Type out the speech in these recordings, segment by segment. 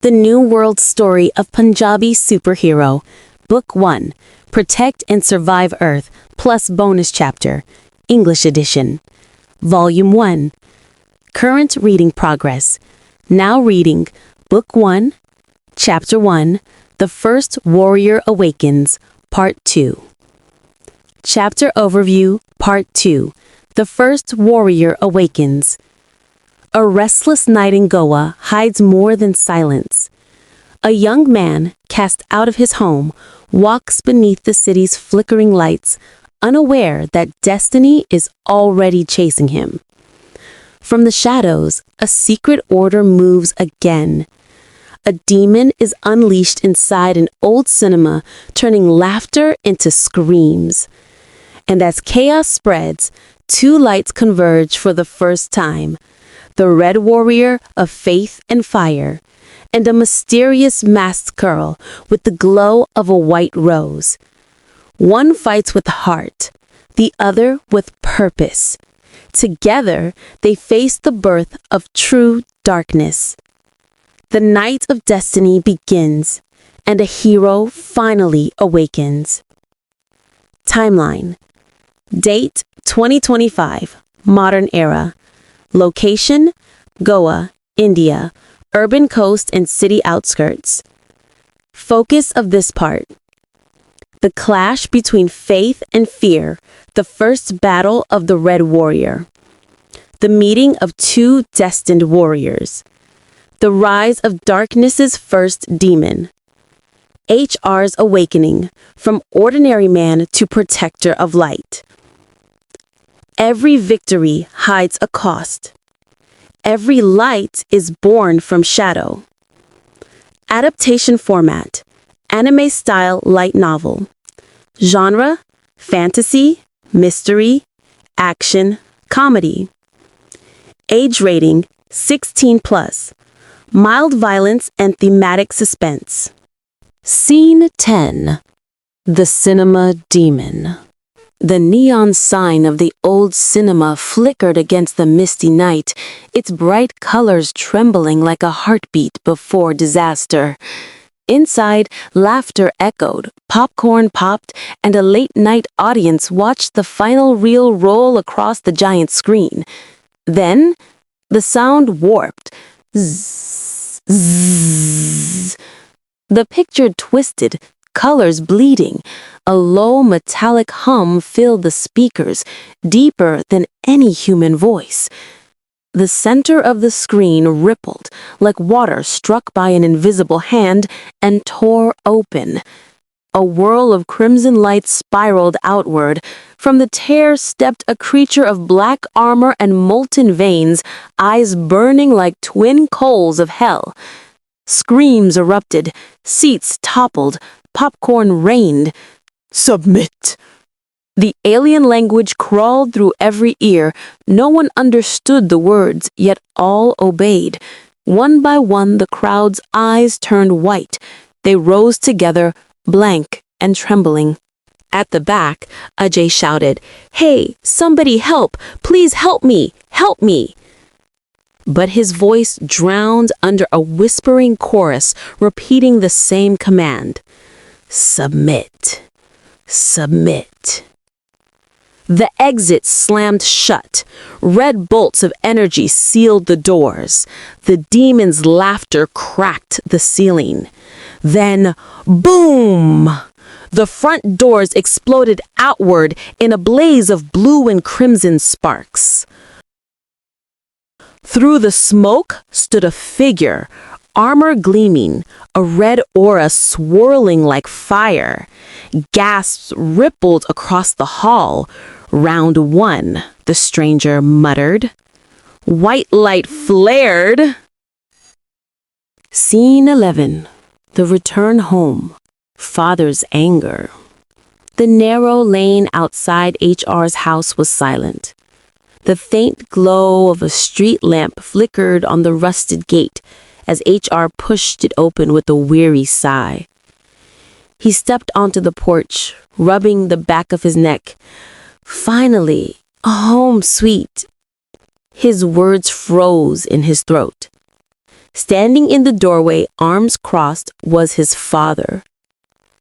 The New World Story of Punjabi Superhero, Book 1, Protect and Survive Earth, plus bonus chapter, English edition. Volume 1. Current reading progress. Now reading Book 1, Chapter 1, The First Warrior Awakens, Part 2. Chapter Overview, Part 2, The First Warrior Awakens. A restless night in Goa hides more than silence. A young man, cast out of his home, walks beneath the city's flickering lights, unaware that destiny is already chasing him. From the shadows, a secret order moves again. A demon is unleashed inside an old cinema, turning laughter into screams. And as chaos spreads, two lights converge for the first time. The red warrior of faith and fire, and a mysterious masked girl with the glow of a white rose. One fights with heart, the other with purpose. Together, they face the birth of true darkness. The night of destiny begins, and a hero finally awakens. Timeline. Date 2025, modern era. Location, Goa, India, urban coast and city outskirts. Focus of this part. The clash between faith and fear, the first battle of the Red Warrior. The meeting of two destined warriors. The rise of darkness's first demon. HR's awakening, from ordinary man to protector of light. Every victory hides a cost. Every light is born from shadow. Adaptation format, anime-style light novel. Genre, fantasy, mystery, action, comedy. Age rating, 16+. Mild violence and thematic suspense. Scene 10. The Cinema Demon. The neon sign of the old cinema flickered against the misty night, its bright colors trembling like a heartbeat before disaster. Inside, laughter echoed, popcorn popped, and a late-night audience watched the final reel roll across the giant screen. Then, the sound warped. Zzz, zzz. The picture twisted, colors bleeding. A low metallic hum filled the speakers, deeper than any human voice. The center of the screen rippled, like water struck by an invisible hand, and tore open. A whirl of crimson light spiraled outward. From the tear stepped a creature of black armor and molten veins, eyes burning like twin coals of hell. Screams erupted, seats toppled, popcorn rained. Submit! The alien language crawled through every ear. No one understood the words, yet all obeyed. One by one, the crowd's eyes turned white. They rose together, blank and trembling. At the back, Ajay shouted, "Hey, somebody help! Please help me! Help me!" But his voice drowned under a whispering chorus, repeating the same command. Submit. Submit. The exit slammed shut. Red bolts of energy sealed the doors. The demon's laughter cracked the ceiling. Then, boom! The front doors exploded outward in a blaze of blue and crimson sparks. Through the smoke stood a figure, armor gleaming, a red aura swirling like fire. Gasps rippled across the hall. "Round one," the stranger muttered. White light flared. Scene 11. The return home. Father's anger. The narrow lane outside HR's house was silent. The faint glow of a street lamp flickered on the rusted gate as HR pushed it open with a weary sigh. He stepped onto the porch, rubbing the back of his neck. Finally, a home sweet. His words froze in his throat. Standing in the doorway, arms crossed, was his father.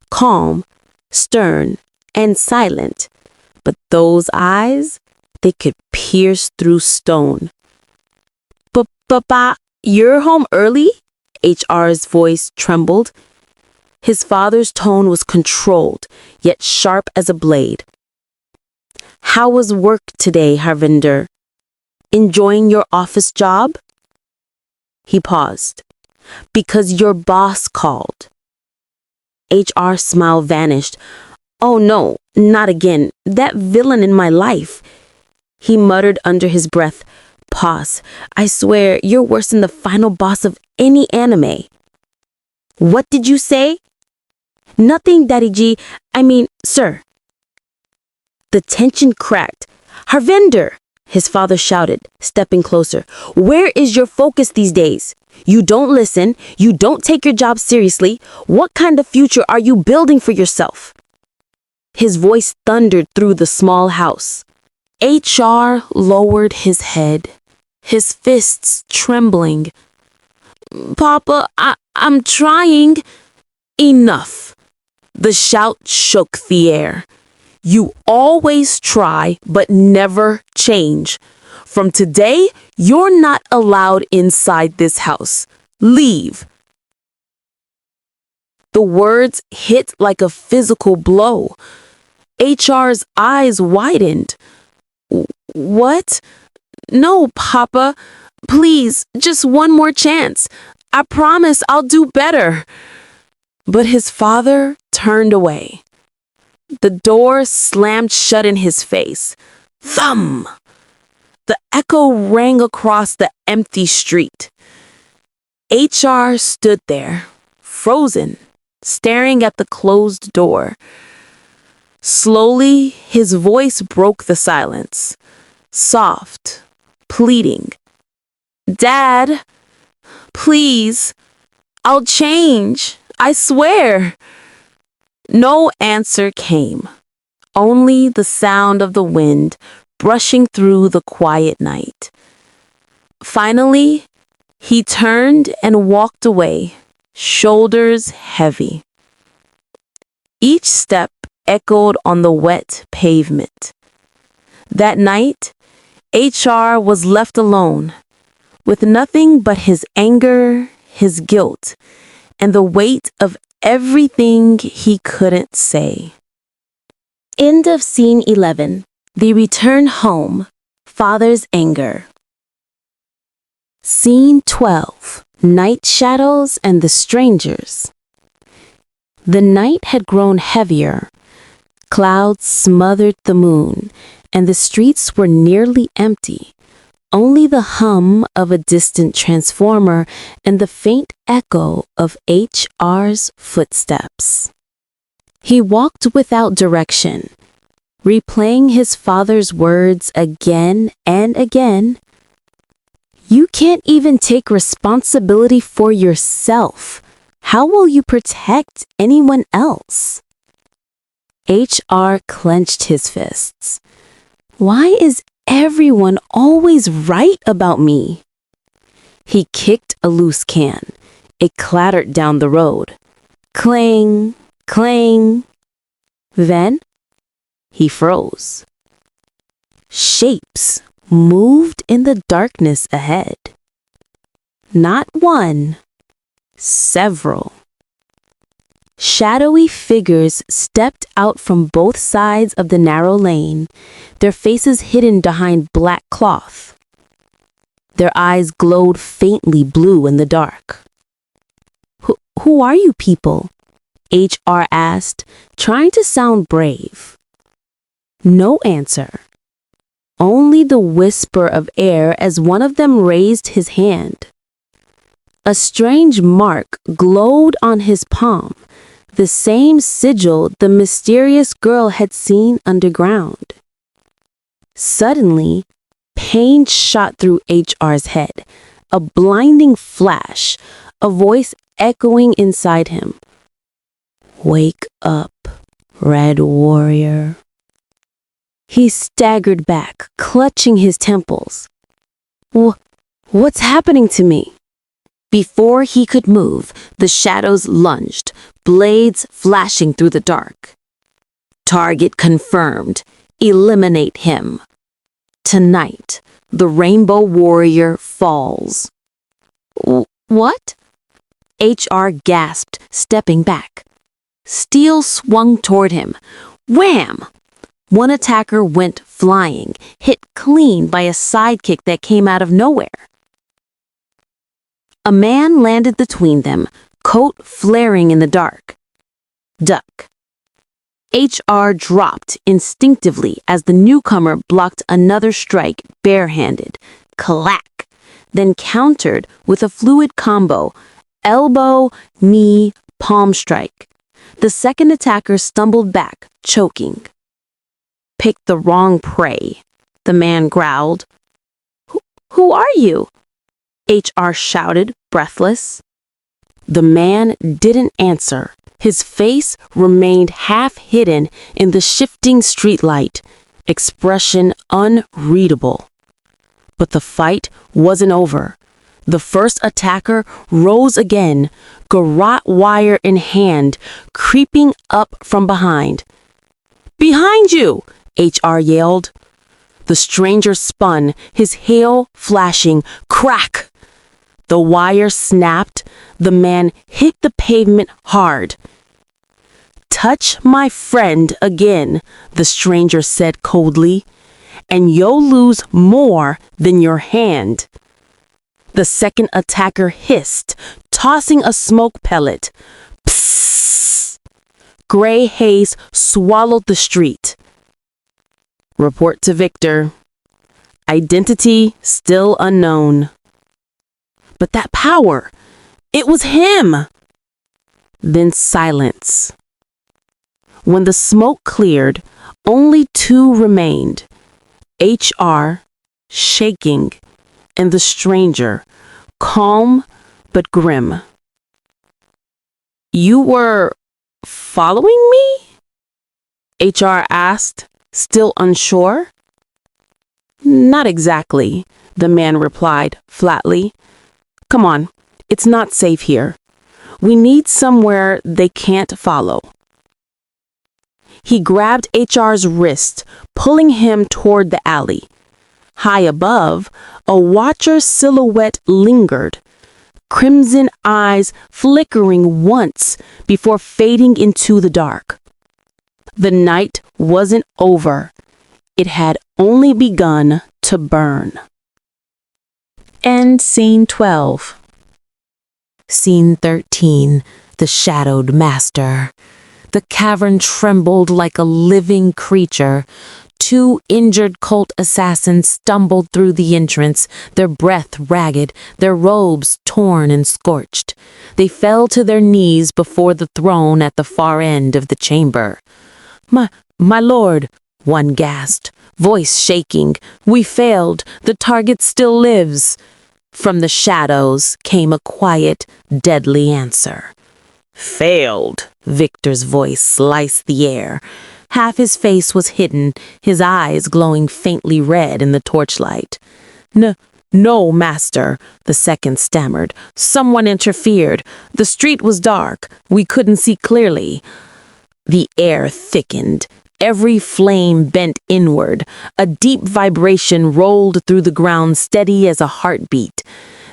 Calm, stern, and silent. But those eyes, they could pierce through stone. Papa, you're home early? HR's voice trembled. His father's tone was controlled, yet sharp as a blade. How was work today, Harvinder? Enjoying your office job? He paused. Because your boss called. HR's smile vanished. Oh no, not again. That villain in my life. He muttered under his breath. Pause. I swear, you're worse than the final boss of any anime. What did you say? Nothing, Daddy G. I mean, sir. The tension cracked. Harvinder, his father shouted, stepping closer. Where is your focus these days? You don't listen. You don't take your job seriously. What kind of future are you building for yourself? His voice thundered through the small house. HR lowered his head, his fists trembling. Papa, I'm trying. Enough. The shout shook the air. You always try, but never change. From today, you're not allowed inside this house. Leave. The words hit like a physical blow. HR's eyes widened. What? No, Papa. Please, just one more chance. I promise I'll do better. But his father turned away. The door slammed shut in his face. Thump! The echo rang across the empty street. HR stood there, frozen, staring at the closed door. Slowly, his voice broke the silence. Soft, pleading. Dad, please, I'll change, I swear. No answer came, only the sound of the wind brushing through the quiet night. Finally, he turned and walked away, shoulders heavy. Each step echoed on the wet pavement. That night, HR was left alone, with nothing but his anger, his guilt, and the weight of everything he couldn't say. End of Scene 11. The Return Home. Father's Anger. Scene 12. Night Shadows and the Strangers. The night had grown heavier. Clouds smothered the moon, and the streets were nearly empty. Only the hum of a distant transformer and the faint echo of HR's footsteps. He walked without direction, replaying his father's words again and again. You can't even take responsibility for yourself. How will you protect anyone else? HR clenched his fists. Why is everyone always right about me? He kicked a loose can. It clattered down the road. Clang, clang. Then he froze. Shapes moved in the darkness ahead. Not one, several. Shadowy figures stepped out from both sides of the narrow lane, their faces hidden behind black cloth. Their eyes glowed faintly blue in the dark. Who are you people? HR asked, trying to sound brave. No answer. Only the whisper of air as one of them raised his hand. A strange mark glowed on his palm, the same sigil the mysterious girl had seen underground. Suddenly, pain shot through HR's head, a blinding flash, a voice echoing inside him. Wake up, Red Warrior. He staggered back, clutching his temples. What's happening to me? Before he could move, the shadows lunged, blades flashing through the dark. Target confirmed. Eliminate him. Tonight, the Rainbow Warrior falls. What? HR gasped, stepping back. Steel swung toward him. Wham! One attacker went flying, hit clean by a sidekick that came out of nowhere. A man landed between them, coat flaring in the dark. Duck. HR dropped instinctively as the newcomer blocked another strike barehanded. Clack! Then countered with a fluid combo. Elbow, knee, palm strike. The second attacker stumbled back, choking. Picked the wrong prey, the man growled. Who are you? HR shouted, breathless. The man didn't answer. His face remained half hidden in the shifting streetlight, expression unreadable. But the fight wasn't over. The first attacker rose again, garrote wire in hand, creeping up from behind. Behind you! HR yelled. The stranger spun, his hail flashing. Crack! The wire snapped. The man hit the pavement hard. Touch my friend again, the stranger said coldly, and you'll lose more than your hand. The second attacker hissed, tossing a smoke pellet. Psst! Gray haze swallowed the street. Report to Victor. Identity still unknown. But that power, it was him! Then silence. When the smoke cleared, only two remained. HR, shaking, and the stranger, calm but grim. You were following me? HR asked, still unsure. Not exactly, the man replied flatly. Come on, it's not safe here. We need somewhere they can't follow. He grabbed HR's wrist, pulling him toward the alley. High above, a watcher's silhouette lingered, crimson eyes flickering once before fading into the dark. The night wasn't over. It had only begun to burn. End scene 12. Scene 13. The Shadowed Master. The cavern trembled like a living creature. Two injured cult assassins stumbled through the entrance, their breath ragged, their robes torn and scorched. They fell to their knees before the throne at the far end of the chamber. My lord, one gasped, voice shaking. We failed. The target still lives. From the shadows came a quiet, deadly answer. Failed. Victor's voice sliced the air. Half his face was hidden, his eyes glowing faintly red in the torchlight. No, master, the second stammered. Someone interfered. The street was dark. We couldn't see clearly. The air thickened. Every flame bent inward. A deep vibration rolled through the ground, steady as a heartbeat.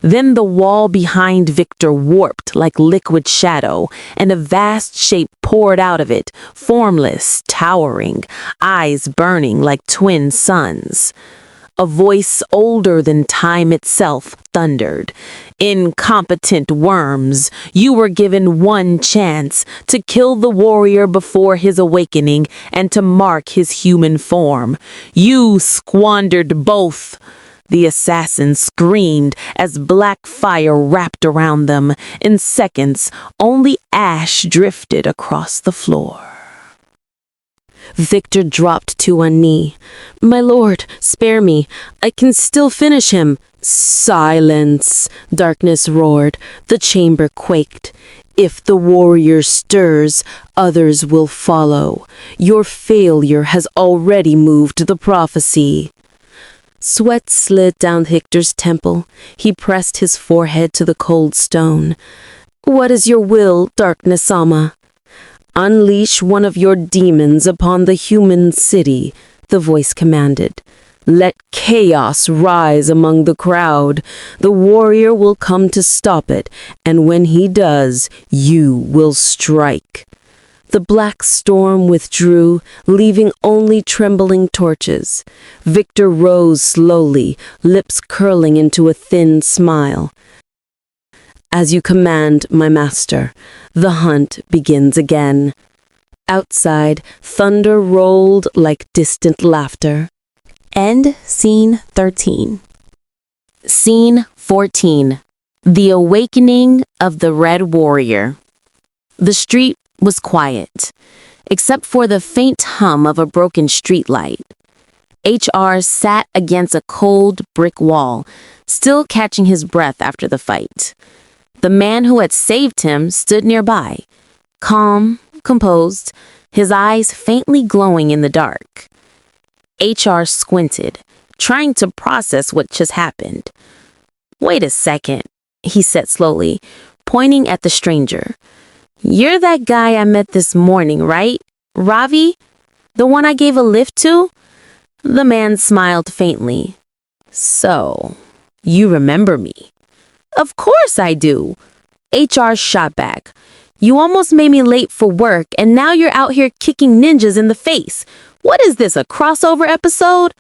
Then the wall behind Victor warped like liquid shadow, and a vast shape poured out of it, formless, towering, eyes burning like twin suns. A voice older than time itself thundered. Incompetent worms, you were given one chance to kill the warrior before his awakening and to mark his human form. You squandered both. The assassins screamed as black fire wrapped around them. In seconds, only ash drifted across the floor. Victor dropped to one knee. My lord, spare me. I can still finish him. Silence, darkness roared. The chamber quaked. If the warrior stirs, others will follow. Your failure has already moved the prophecy. Sweat slid down Hector's temple. He pressed his forehead to the cold stone. What is your will, Darkness Sama? Unleash one of your demons upon the human city, the voice commanded. Let chaos rise among the crowd. The warrior will come to stop it, and when he does, you will strike. The black storm withdrew, leaving only trembling torches. Victor rose slowly, lips curling into a thin smile. As you command, my master, the hunt begins again. Outside, thunder rolled like distant laughter. End Scene 13. Scene 14. The Awakening of the Red Warrior. The street was quiet, except for the faint hum of a broken streetlight. HR sat against a cold brick wall, still catching his breath after the fight. The man who had saved him stood nearby, calm, composed, his eyes faintly glowing in the dark. HR squinted, trying to process what just happened. Wait a second, he said slowly, pointing at the stranger. You're that guy I met this morning, right? Ravi? The one I gave a lift to? The man smiled faintly. So, you remember me? Of course I do. HR shot back. You almost made me late for work, and now you're out here kicking ninjas in the face. What is this, a crossover episode?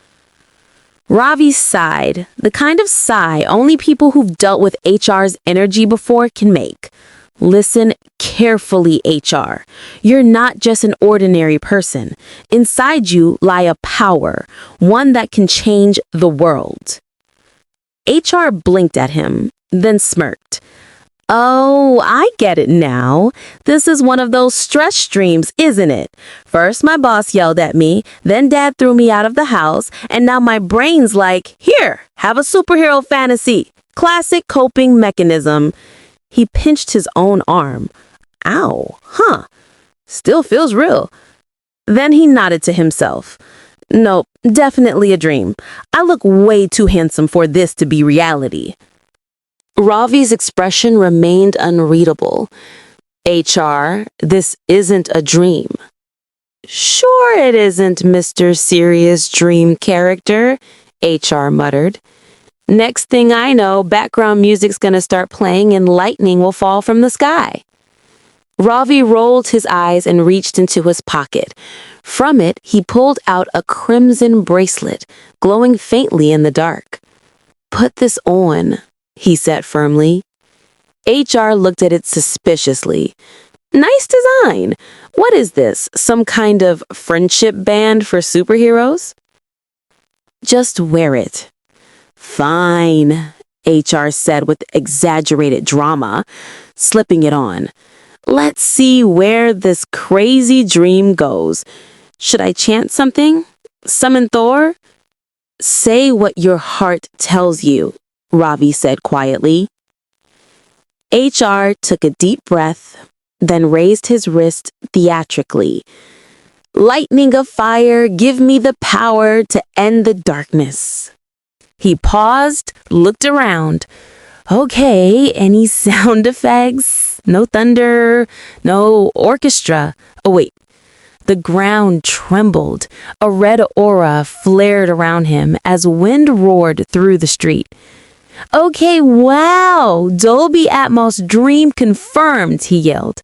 Ravi sighed, the kind of sigh only people who've dealt with HR's energy before can make. Listen carefully, HR. You're not just an ordinary person. Inside you lie a power, one that can change the world. HR blinked at him, then smirked. Oh, I get it now. This is one of those stress streams, isn't it? First my boss yelled at me, then dad threw me out of the house, and now my brain's like, here, have a superhero fantasy. Classic coping mechanism. He pinched his own arm. Ow, still feels real. Then he nodded to himself. Nope, definitely a dream. I look way too handsome for this to be reality. Ravi's expression remained unreadable. HR, this isn't a dream. Sure it isn't, Mr. Serious Dream Character, HR muttered. Next thing I know, background music's gonna start playing and lightning will fall from the sky. Ravi rolled his eyes and reached into his pocket. From it, he pulled out a crimson bracelet, glowing faintly in the dark. Put this on, he said firmly. HR looked at it suspiciously. Nice design. What is this, some kind of friendship band for superheroes? Just wear it. Fine, HR said with exaggerated drama, slipping it on. Let's see where this crazy dream goes. Should I chant something? Summon Thor? Say what your heart tells you, Ravi said quietly. HR took a deep breath, then raised his wrist theatrically. Lightning of fire, give me the power to end the darkness. He paused, looked around. Okay, any sound effects? No thunder, no orchestra. Oh wait, the ground trembled. A red aura flared around him as wind roared through the street. Okay, wow, Dolby Atmos dream confirmed, he yelled.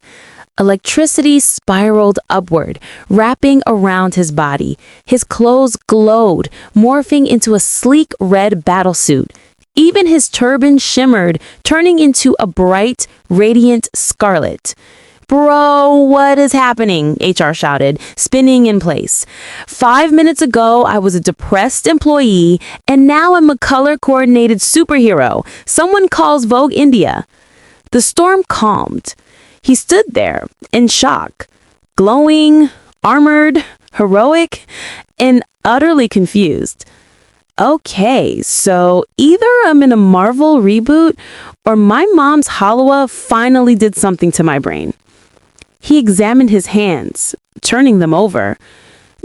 Electricity spiraled upward, wrapping around his body. His clothes glowed, morphing into a sleek red battlesuit. Even his turban shimmered, turning into a bright, radiant scarlet. Bro, what is happening? HR shouted, spinning in place. 5 minutes ago, I was a depressed employee, and now I'm a color-coordinated superhero. Someone calls Vogue India. The storm calmed. He stood there, in shock, glowing, armored, heroic, and utterly confused. Okay, so either I'm in a Marvel reboot, or my mom's halwa finally did something to my brain. He examined his hands, turning them over.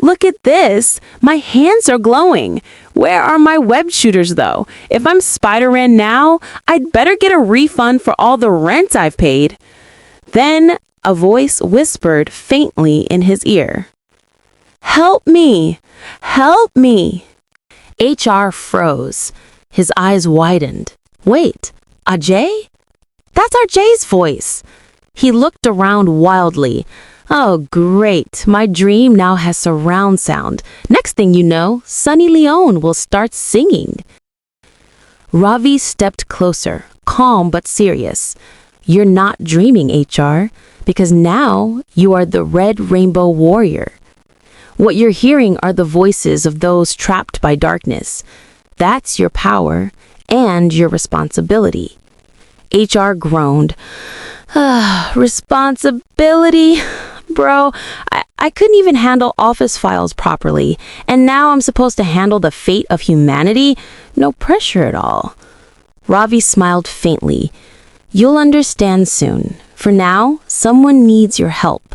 Look at this. My hands are glowing. Where are my web shooters, though? If I'm Spider-Man now, I'd better get a refund for all the rent I've paid." Then a voice whispered faintly in his ear, "Help me! Help me!" HR froze. His eyes widened. Wait, Ajay? That's Ajay's voice. He looked around wildly. Oh, great. My dream now has surround sound. Next thing you know, Sunny Leone will start singing. Ravi stepped closer, calm but serious. You're not dreaming, HR, because now you are the Red Rainbow Warrior. What you're hearing are the voices of those trapped by darkness. That's your power and your responsibility. HR groaned. Responsibility? Bro, I couldn't even handle office files properly, and now I'm supposed to handle the fate of humanity? No pressure at all. Ravi smiled faintly. You'll understand soon. For now, someone needs your help.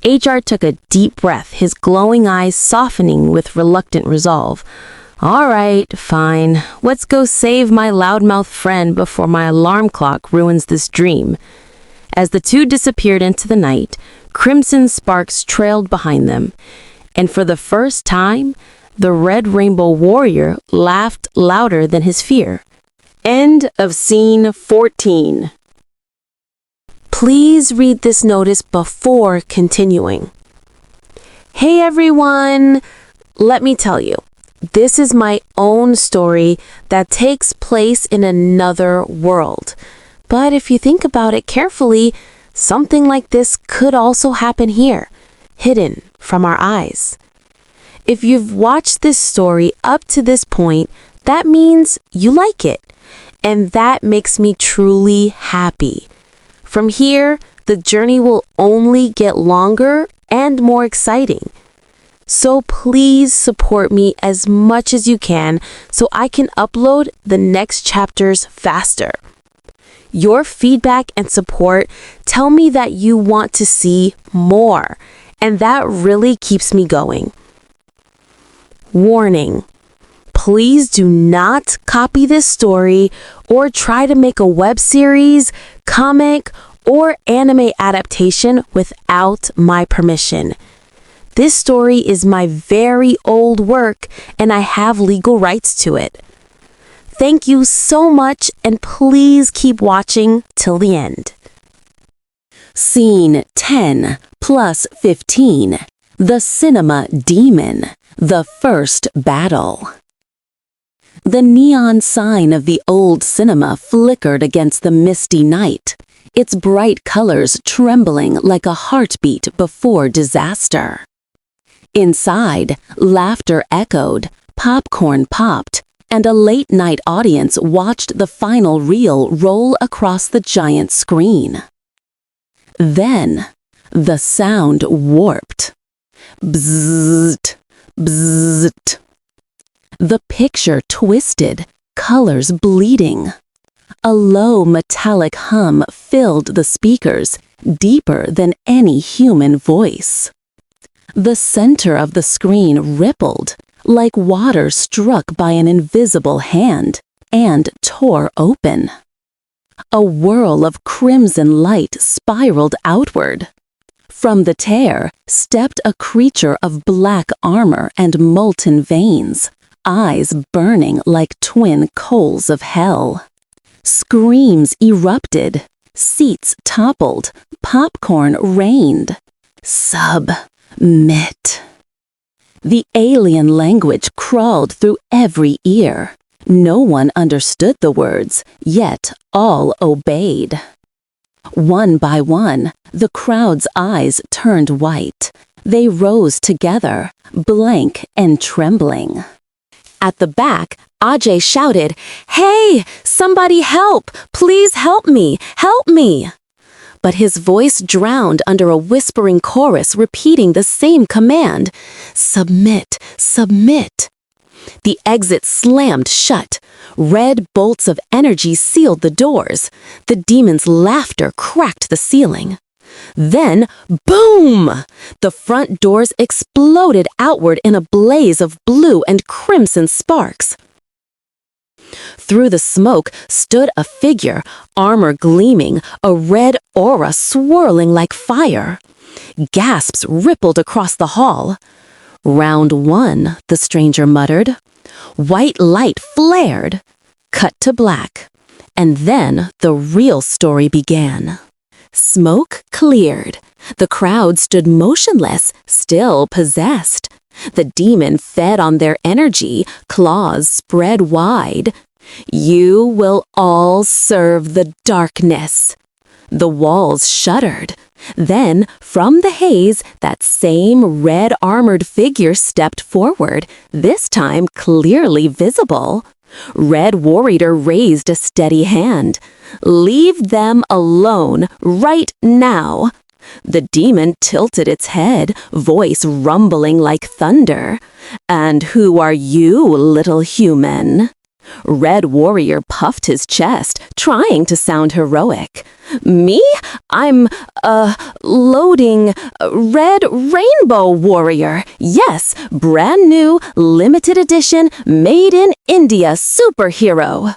HR took a deep breath, his glowing eyes softening with reluctant resolve. All right, fine. Let's go save my loudmouth friend before my alarm clock ruins this dream. As the two disappeared into the night, crimson sparks trailed behind them, and for the first time, the Red Rainbow Warrior laughed louder than his fear. End of scene 14. Please read this notice before continuing. Hey everyone! Let me tell you, this is my own story that takes place in another world. But if you think about it carefully, something like this could also happen here, hidden from our eyes. If you've watched this story up to this point, that means you like it. And that makes me truly happy. From here, the journey will only get longer and more exciting. So please support me as much as you can so I can upload the next chapters faster. Your feedback and support tell me that you want to see more, and that really keeps me going. Warning. Please do not copy this story or try to make a web series, comic, or anime adaptation without my permission. This story is my very old work and I have legal rights to it. Thank you so much and please keep watching till the end. Scene 10 plus 15. The Cinema Demon. The First Battle. The neon sign of the old cinema flickered against the misty night, its bright colors trembling like a heartbeat before disaster. Inside, laughter echoed, popcorn popped, and a late-night audience watched the final reel roll across the giant screen. Then, the sound warped. Bzzzt, bzzzt. The picture twisted, colors bleeding. A low metallic hum filled the speakers, deeper than any human voice. The center of the screen rippled, like water struck by an invisible hand, and tore open. A whirl of crimson light spiraled outward. From the tear stepped a creature of black armor and molten veins, eyes burning like twin coals of hell. Screams erupted, seats toppled, popcorn rained. Submit. The alien language crawled through every ear. No one understood the words, yet all obeyed. One by one, the crowd's eyes turned white. They rose together, blank and trembling. At the back, Ajay shouted, "Hey, somebody help! Please help me! Help me!" But his voice drowned under a whispering chorus repeating the same command, "Submit, submit." The exit slammed shut. Red bolts of energy sealed the doors. The demon's laughter cracked the ceiling. Then, boom! The front doors exploded outward in a blaze of blue and crimson sparks. Through the smoke stood a figure, armor gleaming, a red aura swirling like fire. Gasps rippled across the hall. "Round one," the stranger muttered. White light flared. Cut to black. And then the real story began. Smoke cleared. The crowd stood motionless, still possessed. The demon fed on their energy, claws spread wide. "You will all serve the darkness." The walls shuddered. Then, from the haze, that same red-armored figure stepped forward, this time clearly visible. Red Warrior raised a steady hand. "Leave them alone, right now." The demon tilted its head, voice rumbling like thunder. "And who are you, little human?" Red Warrior puffed his chest, trying to sound heroic. "Me? I'm, loading Red Rainbow Warrior. Yes, brand new, limited edition, made in India superhero."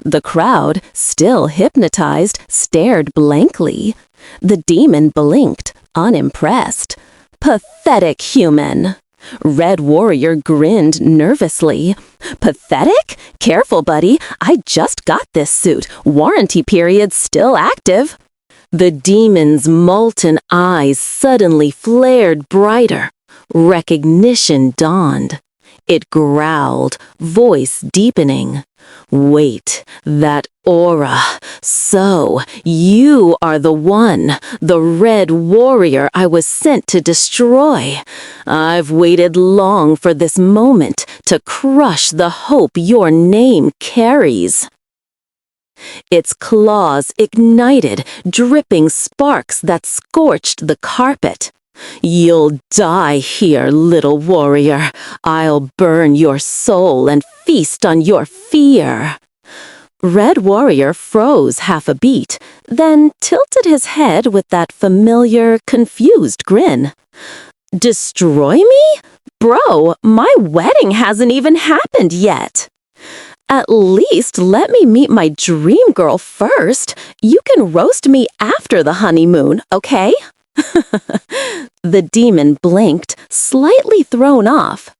The crowd, still hypnotized, stared blankly. The demon blinked, unimpressed. "Pathetic human." Red Warrior grinned nervously. "Pathetic? Careful, buddy. I just got this suit. Warranty period still active." The demon's molten eyes suddenly flared brighter. Recognition dawned. It growled, voice deepening. "Wait, that aura. So, you are the one, the Red Warrior I was sent to destroy. I've waited long for this moment to crush the hope your name carries." Its claws ignited, dripping sparks that scorched the carpet. "You'll die here, little warrior. I'll burn your soul and feast on your fear." Red Warrior froze half a beat, then tilted his head with that familiar, confused grin. "Destroy me? Bro, my wedding hasn't even happened yet." "At least let me meet my dream girl first. You can roast me after the honeymoon, okay?" The demon blinked, slightly thrown off.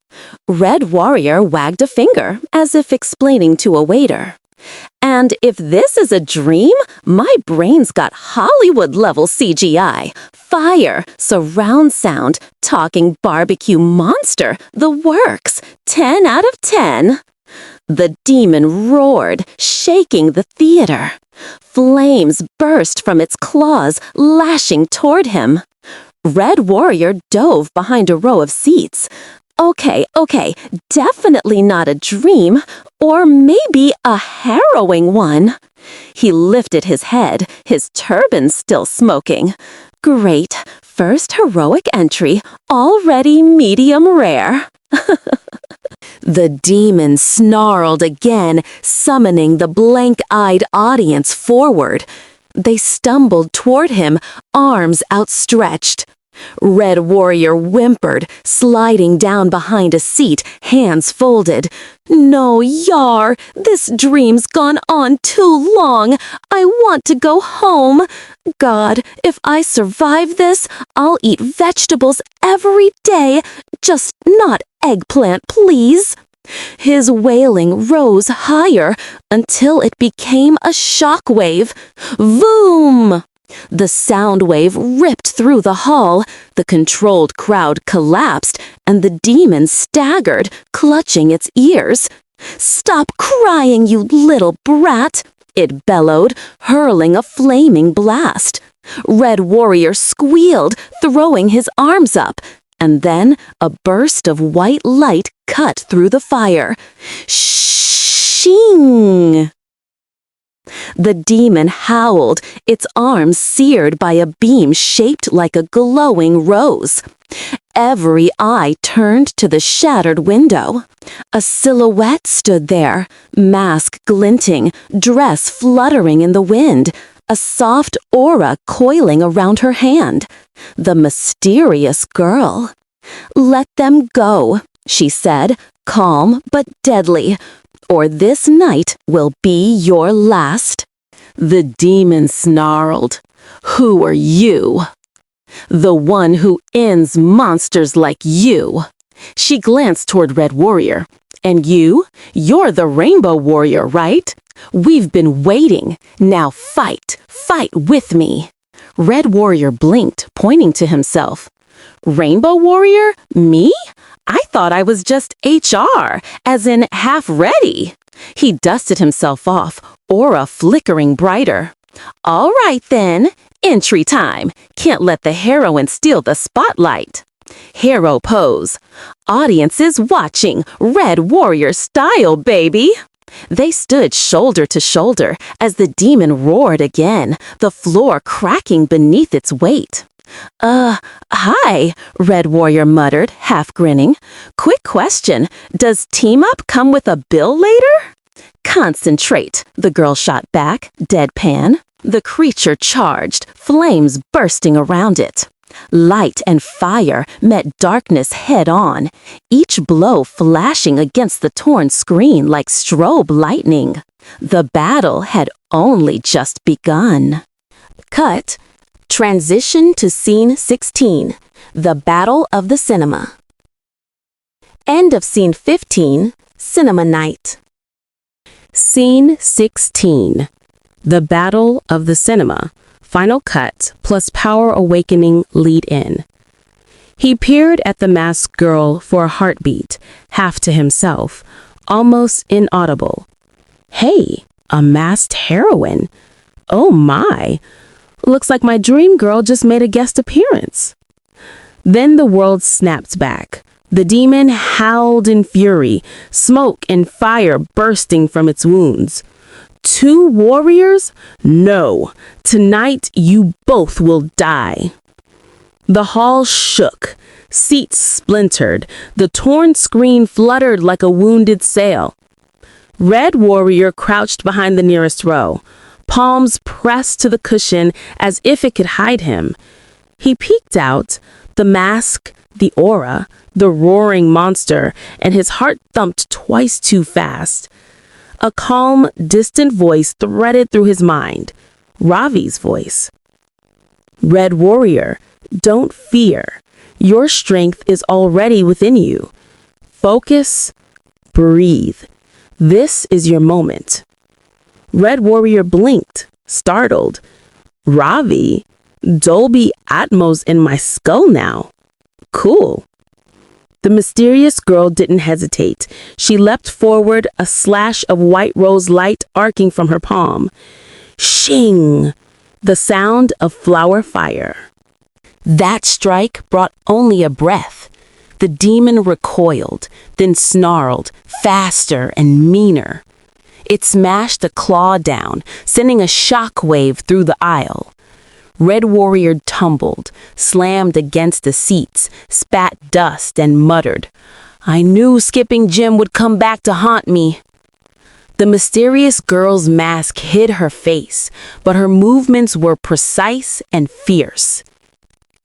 Red Warrior wagged a finger, as if explaining to a waiter. "And if this is a dream, my brain's got Hollywood-level CGI, fire, surround sound, talking barbecue monster, the works, 10 out of 10. The demon roared, shaking the theater. Flames burst from its claws, lashing toward him. Red Warrior dove behind a row of seats. Okay, definitely not a dream, or maybe a harrowing one. He lifted his head, his turban still smoking. Great, first heroic entry, already medium rare. The demon snarled again, summoning the blank-eyed audience forward. They stumbled toward him, arms outstretched. Red Warrior whimpered, sliding down behind a seat, hands folded. "No, Yar, this dream's gone on too long. I want to go home. God, if I survive this, I'll eat vegetables every day, just not eggplant, please." His wailing rose higher until it became a shockwave. Voom! The sound wave ripped through the hall, the controlled crowd collapsed, and the demon staggered, clutching its ears. "Stop crying, you little brat!" it bellowed, hurling a flaming blast. Red Warrior squealed, throwing his arms up, and then a burst of white light cut through the fire. Shing! The demon howled, its arms seared by a beam shaped like a glowing rose. Every eye turned to the shattered window. A silhouette stood there, mask glinting, dress fluttering in the wind, a soft aura coiling around her hand. The mysterious girl. "Let them go," she said, calm but deadly, "or this night will be your last." The demon snarled. "Who are you?" "The one who ends monsters like you." She glanced toward Red Warrior. "And you? You're the Rainbow Warrior, right? We've been waiting. Now fight. Fight with me." Red Warrior blinked, pointing to himself. "Rainbow Warrior? Me? I thought I was just HR, as in half ready." He dusted himself off, aura flickering brighter. "All right then. Entry time. Can't let the heroine steal the spotlight." Hero pose. "Audience is watching. Red Warrior style, baby." They stood shoulder to shoulder as the demon roared again, the floor cracking beneath its weight. Hi," Red Warrior muttered, half grinning. "Quick question. Does team up come with a bill later?" "Concentrate," the girl shot back, deadpan. The creature charged, flames bursting around it. Light and fire met darkness head-on, each blow flashing against the torn screen like strobe lightning. The battle had only just begun. Cut. Transition to Scene 16, The Battle of the Cinema. End of Scene 15, Cinema Night. Scene 16, The Battle of the Cinema. Final cut plus Power Awakening lead-in. He peered at the masked girl for a heartbeat, half to himself, almost inaudible. "Hey, a masked heroine. Oh my. Looks like my dream girl just made a guest appearance." Then the world snapped back. The demon howled in fury, smoke and fire bursting from its wounds. "Two warriors? No. Tonight you both will die." The hall shook. Seats splintered. The torn screen fluttered like a wounded sail. Red Warrior crouched behind the nearest row, palms pressed to the cushion as if it could hide him. He peeked out, the mask, the aura, the roaring monster, and his heart thumped twice too fast. A calm, distant voice threaded through his mind. Ravi's voice. "Red Warrior, don't fear. Your strength is already within you. Focus, breathe. This is your moment." Red Warrior blinked, startled. "Ravi? Dolby Atmos in my skull now. Cool." The mysterious girl didn't hesitate. She leapt forward, a slash of white rose light arcing from her palm. Shing! The sound of flower fire. That strike brought only a breath. The demon recoiled, then snarled, faster and meaner. It smashed a claw down, sending a shock wave through the aisle. Red Warrior tumbled, slammed against the seats, spat dust, and muttered, "I knew skipping gym would come back to haunt me." The mysterious girl's mask hid her face, but her movements were precise and fierce.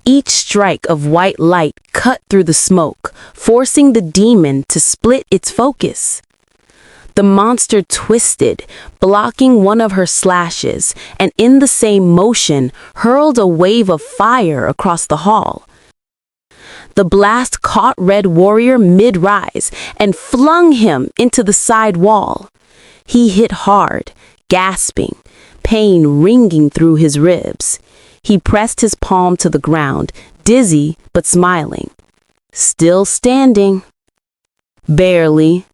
Each strike of white light cut through the smoke, forcing the demon to split its focus. The monster twisted, blocking one of her slashes, and in the same motion hurled a wave of fire across the hall. The blast caught Red Warrior mid-rise and flung him into the side wall. He hit hard, gasping, pain ringing through his ribs. He pressed his palm to the ground, dizzy but smiling. Still standing. Barely.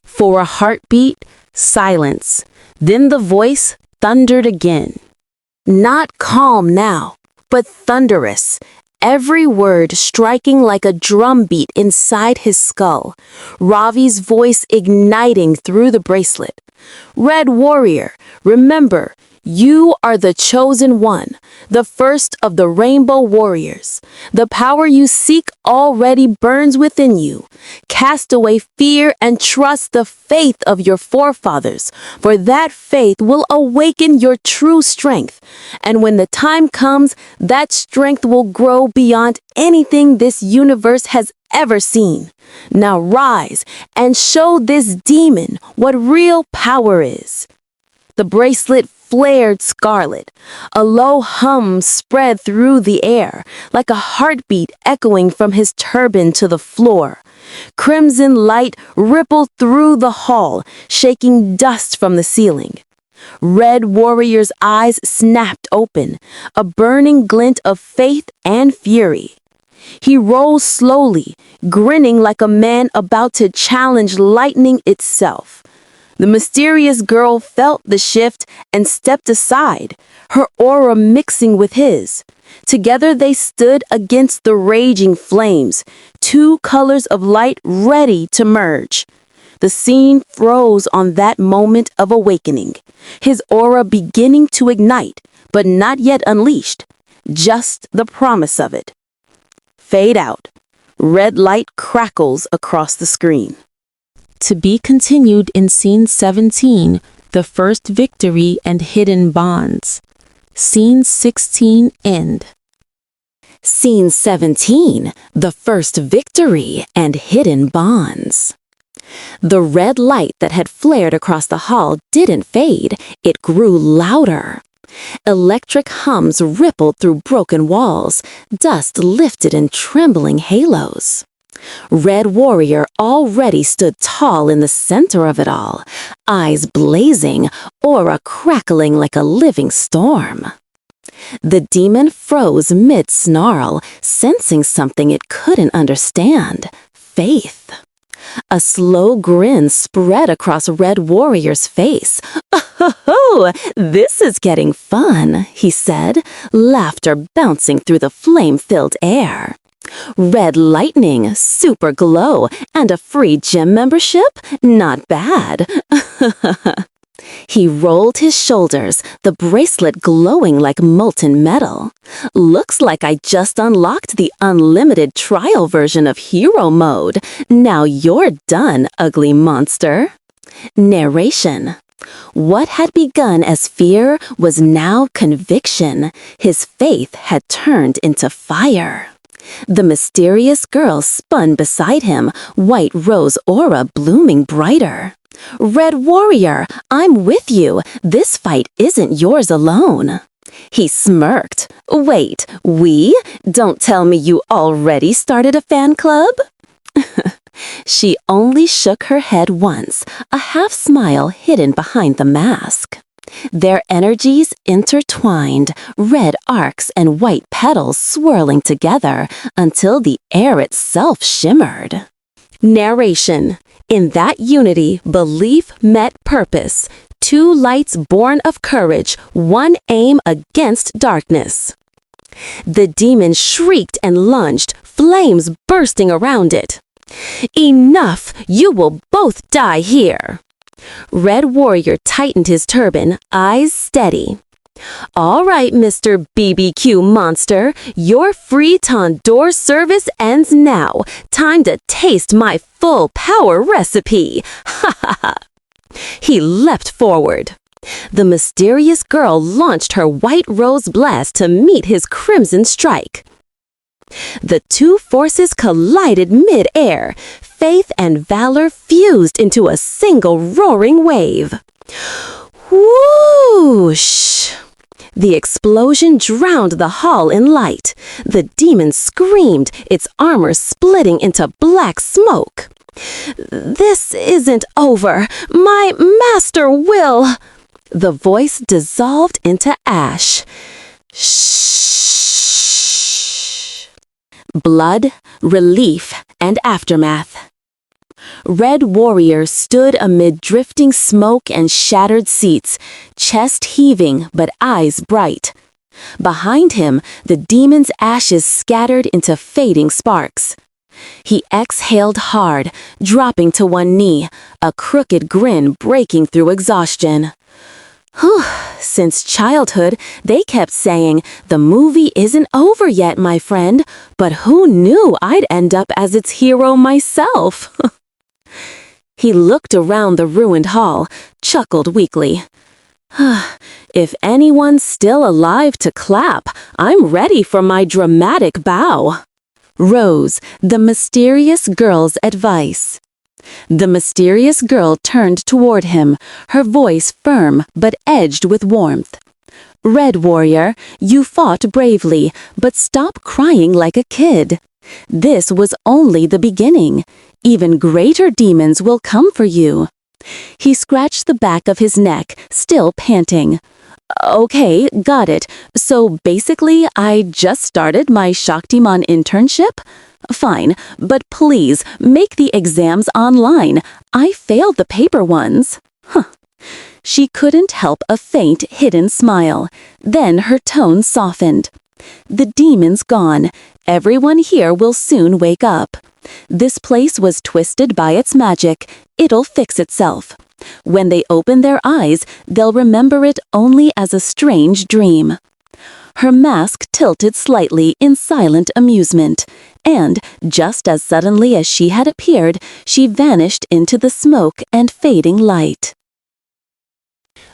For a heartbeat, silence. Then the voice thundered again. Not calm now, but thunderous. Every word striking like a drumbeat inside his skull. Ravi's voice igniting through the bracelet. "Red Warrior, remember, You are the chosen one, the first of the rainbow warriors. The power you seek already burns within you. Cast away fear and trust the faith of your forefathers, for that faith will awaken your true strength. And when the time comes, that strength will grow beyond anything this universe has ever seen. Now rise and show this demon what real power is. The bracelet flared scarlet. A low hum spread through the air, like a heartbeat echoing from his turban to the floor. Crimson light rippled through the hall, shaking dust from the ceiling. Red Warrior's eyes snapped open, a burning glint of faith and fury. He rose slowly, grinning like a man about to challenge lightning itself. The mysterious girl felt the shift and stepped aside, her aura mixing with his. Together they stood against the raging flames, two colors of light ready to merge. The scene froze on that moment of awakening, his aura beginning to ignite, but not yet unleashed, just the promise of it. Fade out. Red light crackles across the screen. To be continued in Scene 17, The First Victory and Hidden Bonds. Scene 16, End. Scene 17, The First Victory and Hidden Bonds. The red light that had flared across the hall didn't fade, it grew louder. Electric hums rippled through broken walls, dust lifted in trembling halos. Red Warrior already stood tall in the center of it all, eyes blazing, aura crackling like a living storm. The demon froze mid-snarl, sensing something it couldn't understand, faith. A slow grin spread across Red Warrior's face. "Oh, this is getting fun," he said, laughter bouncing through the flame-filled air. Red lightning, super glow, and a free gym membership? Not bad. He rolled his shoulders, the bracelet glowing like molten metal. Looks like I just unlocked the unlimited trial version of hero mode. Now you're done, ugly monster. Narration. What had begun as fear was now conviction. His faith had turned into fire. The mysterious girl spun beside him, white rose aura blooming brighter. "Red Warrior, I'm with you. This fight isn't yours alone." He smirked. "Wait, we? Don't tell me you already started a fan club?" She only shook her head once, a half-smile hidden behind the mask. Their energies intertwined, red arcs and white petals swirling together until the air itself shimmered. Narration. In that unity, belief met purpose. Two lights born of courage, one aim against darkness. The demon shrieked and lunged, flames bursting around it. "Enough! You will both die here!" Red Warrior tightened his turban, eyes steady. "All right, Mr. BBQ Monster, your free Tandoor service ends now. Time to taste my full power recipe. Ha ha ha." He leapt forward. The mysterious girl launched her white rose blast to meet his crimson strike. The two forces collided mid-air. Faith and valor fused into a single roaring wave. Whoosh! The explosion drowned the hall in light. The demon screamed, its armor splitting into black smoke. "This isn't over. My master will..." The voice dissolved into ash. Shh. Blood, relief, and aftermath. Red Warrior stood amid drifting smoke and shattered seats, chest heaving but eyes bright. Behind him, the demon's ashes scattered into fading sparks. He exhaled hard, dropping to one knee, a crooked grin breaking through exhaustion. Whew, since childhood, they kept saying, "The movie isn't over yet, my friend," but who knew I'd end up as its hero myself? He looked around the ruined hall, chuckled weakly. If anyone's still alive to clap, I'm ready for my dramatic bow. Rose, the mysterious girl's advice. The mysterious girl turned toward him, her voice firm but edged with warmth. Red Warrior, you fought bravely, but stop crying like a kid. This was only the beginning. Even greater demons will come for you. He scratched the back of his neck, still panting. Okay, got it. So basically, I just started my Shaktiman internship? Fine, but please, make the exams online. I failed the paper ones. She couldn't help a faint, hidden smile. Then her tone softened. The demon's gone. Everyone here will soon wake up. This place was twisted by its magic. It'll fix itself. When they open their eyes, they'll remember it only as a strange dream. Her mask tilted slightly in silent amusement, and, just as suddenly as she had appeared, she vanished into the smoke and fading light.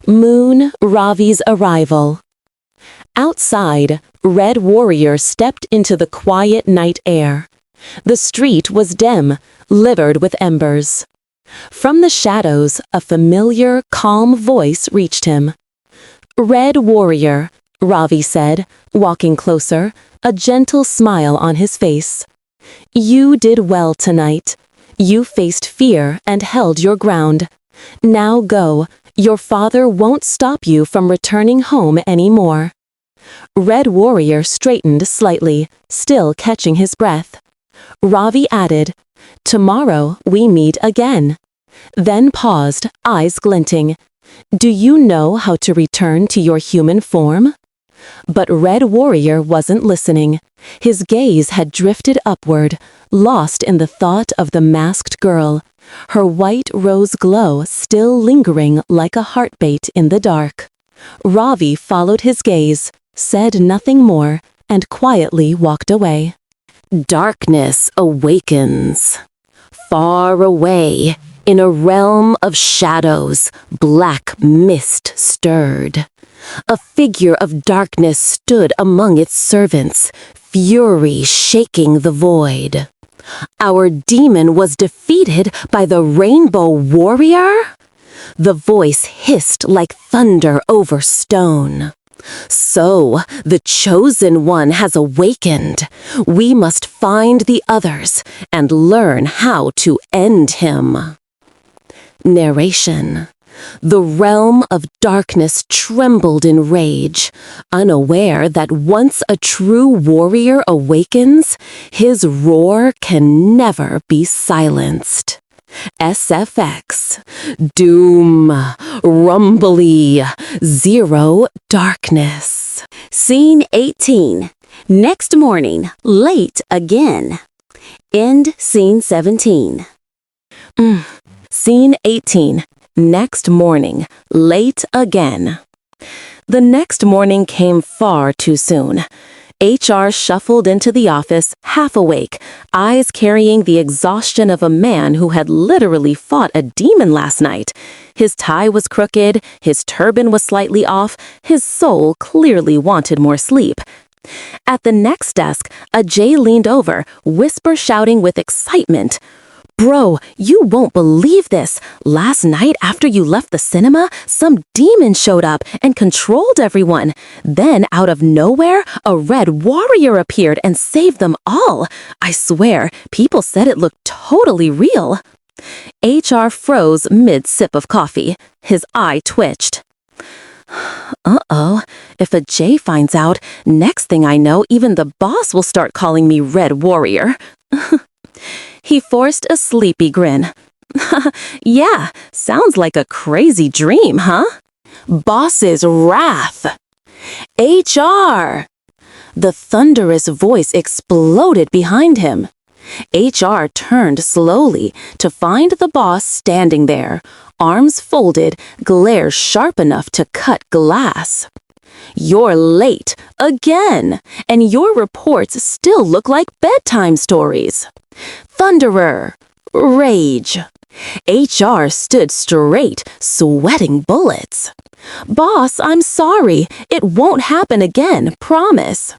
Moon Ravi's arrival. Outside, Red Warrior stepped into the quiet night air. The street was dim, littered with embers. From the shadows, a familiar, calm voice reached him. "Red Warrior," Ravi said, walking closer, a gentle smile on his face. "You did well tonight. You faced fear and held your ground. Now go. Your father won't stop you from returning home anymore." Red Warrior straightened slightly, still catching his breath. Ravi added, "Tomorrow we meet again." Then paused, eyes glinting. "Do you know how to return to your human form?" But Red Warrior wasn't listening. His gaze had drifted upward, lost in the thought of the masked girl, her white rose glow still lingering like a heartbeat in the dark. Ravi followed his gaze, said nothing more, and quietly walked away. Darkness awakens. Far away, in a realm of shadows, black mist stirred. A figure of darkness stood among its servants, fury shaking the void. "Our demon was defeated by the Rainbow Warrior?" The voice hissed like thunder over stone. "So, the Chosen One has awakened. We must find the others and learn how to end him." Narration. The realm of darkness trembled in rage, unaware that once a true warrior awakens, his roar can never be silenced. SFX. Doom. Rumbly. Zero darkness. Scene 18. Next morning, late again. End scene 17. Scene 18. Next morning, late again. The next morning came far too soon. HR shuffled into the office, half awake, eyes carrying the exhaustion of a man who had literally fought a demon last night. His tie was crooked, his turban was slightly off, his soul clearly wanted more sleep. At the next desk, a Jay leaned over, whisper shouting with excitement. "Bro, you won't believe this. Last night after you left the cinema, some demon showed up and controlled everyone. Then out of nowhere, a red warrior appeared and saved them all. I swear, people said it looked totally real." HR froze mid-sip of coffee. His eye twitched. Uh-oh, if a Jay finds out, next thing I know, even the boss will start calling me Red Warrior. He forced a sleepy grin. "Yeah, sounds like a crazy dream, huh?" "Boss's wrath." "HR!" The thunderous voice exploded behind him. HR turned slowly to find the boss standing there, arms folded, glare sharp enough to cut glass. "You're late, again, and your reports still look like bedtime stories." Thunderer. Rage. HR stood straight, sweating bullets. "Boss, I'm sorry. It won't happen again, promise.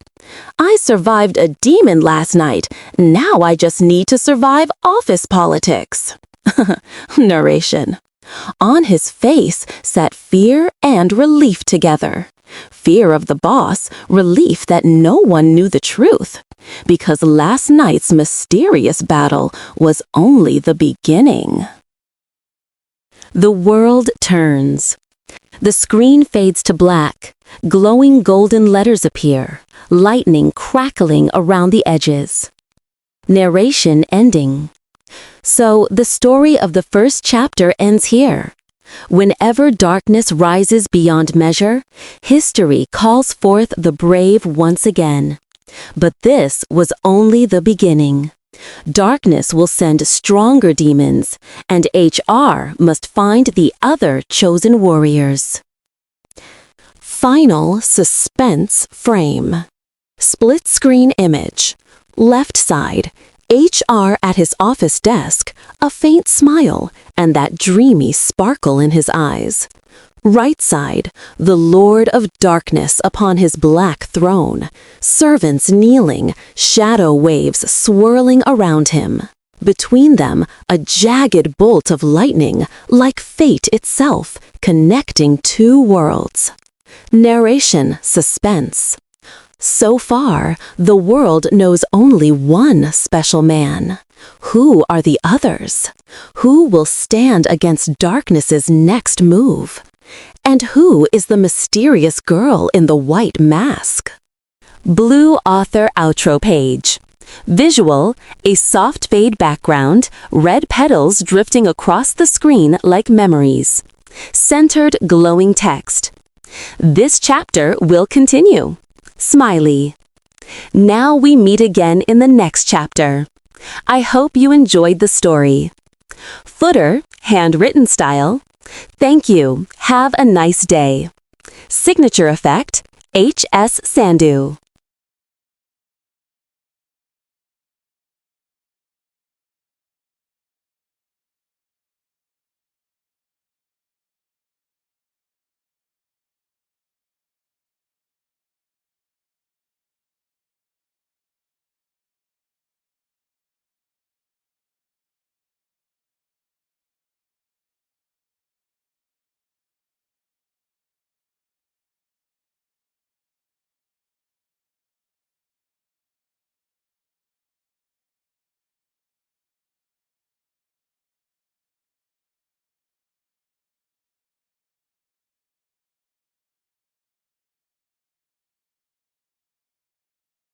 I survived a demon last night. Now I just need to survive office politics." Narration. On his face sat fear and relief together. Fear of the boss, relief that no one knew the truth. Because last night's mysterious battle was only the beginning. The world turns. The screen fades to black. Glowing golden letters appear, lightning crackling around the edges. Narration ending. So the story of the first chapter ends here. Whenever darkness rises beyond measure, history calls forth the brave once again. But this was only the beginning. Darkness will send stronger demons, and HR must find the other chosen warriors. Final suspense frame. Split screen image. Left side, HR at his office desk, a faint smile, and that dreamy sparkle in his eyes. Right side, the Lord of Darkness upon his black throne, servants kneeling, shadow waves swirling around him. Between them, a jagged bolt of lightning, like fate itself, connecting two worlds. Narration suspense. So far, the world knows only one special man. Who are the others? Who will stand against darkness's next move? And who is the mysterious girl in the white mask? Blue author outro page. Visual, a soft fade background, red petals drifting across the screen like memories. Centered glowing text. This chapter will continue. Smiley. Now we meet again in the next chapter. I hope you enjoyed the story. Footer, handwritten style. Thank you. Have a nice day. Signature effect, H.S. Sandhu.